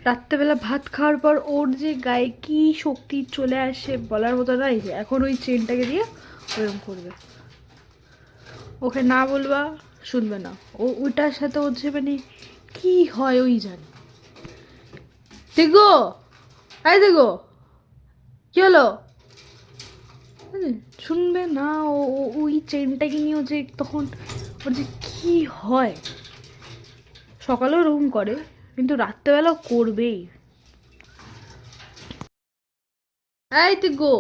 রাত্রেবেলা ভাত খাওয়ার পর ওর যে গায়ে কি শক্তি চলে আসে বলার মতো নাই। যে এখন ওই চেনটাকে দিয়ে ওরকম করবে, ওকে না বলবা শুনবে না, ও ওইটার সাথে হচ্ছে মানে কি হয় ওই জানে। দেখো আয় দেখো কি হলো, শুনবে না। ওই চেনটাকে নিয়েও যে তখন ওর যে কি হয়, সকালেও ওরকম করে কিন্তু রাত্রেবেলাও করবেই। এই তুই গো,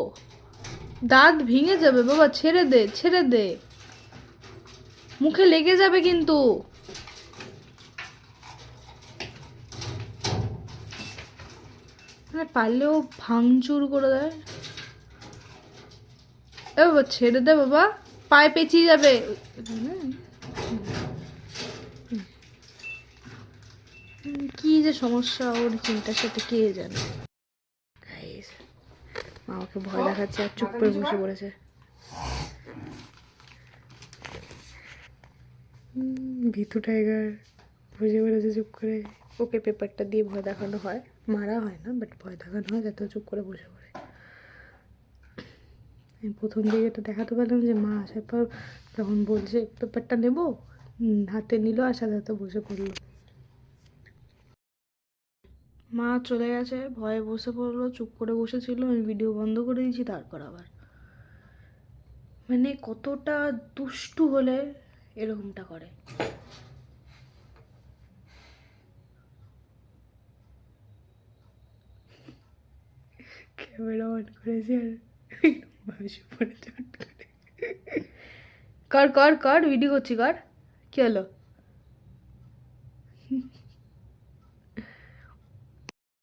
দাঁত ভেঙে যাবে বাবা, ছেড়ে দে ছেড়ে দে, মুখে লেগে যাবে কিন্তু। মানে পারলেও ভাঙচুর করে দেয়। এ বাবা ছেড়ে দে বাবা, পায়ে পেঁচিয়ে যাবে। কি যে সমস্যা ওর চিন্তার সাথে কে জানে। মা ওকে ভয় দেখাচ্ছে আর চুপ করে বসে পড়েছে। ভিতু টাইগার বসে পড়েছে চুপ করে। ওকে পেপারটা দিয়ে ভয় দেখানো হয়, মারা হয় না, বাট ভয় দেখানো হয় যাতে চুপ করে বসে পড়ে। আমি প্রথম দিকে এটা দেখাতে পারলাম যে মা আসার পর যখন বলছে পেপারটা নেবো, হাতে নিল আর সাথে সাথে বসে পড়লো। মা চলে গেছে, ভয়ে বসে পড়লো, চুপ করে বসেছিল, আমি ভিডিও বন্ধ করে দিয়েছি। তারপর আবার মানে কতটা দুষ্টু হলে এরকমটা করে। ক্যামেরা অন করেছি আর বসে পড়ে চট করে। কর কর কর, ভিডিও করছি, কর। কি হলো?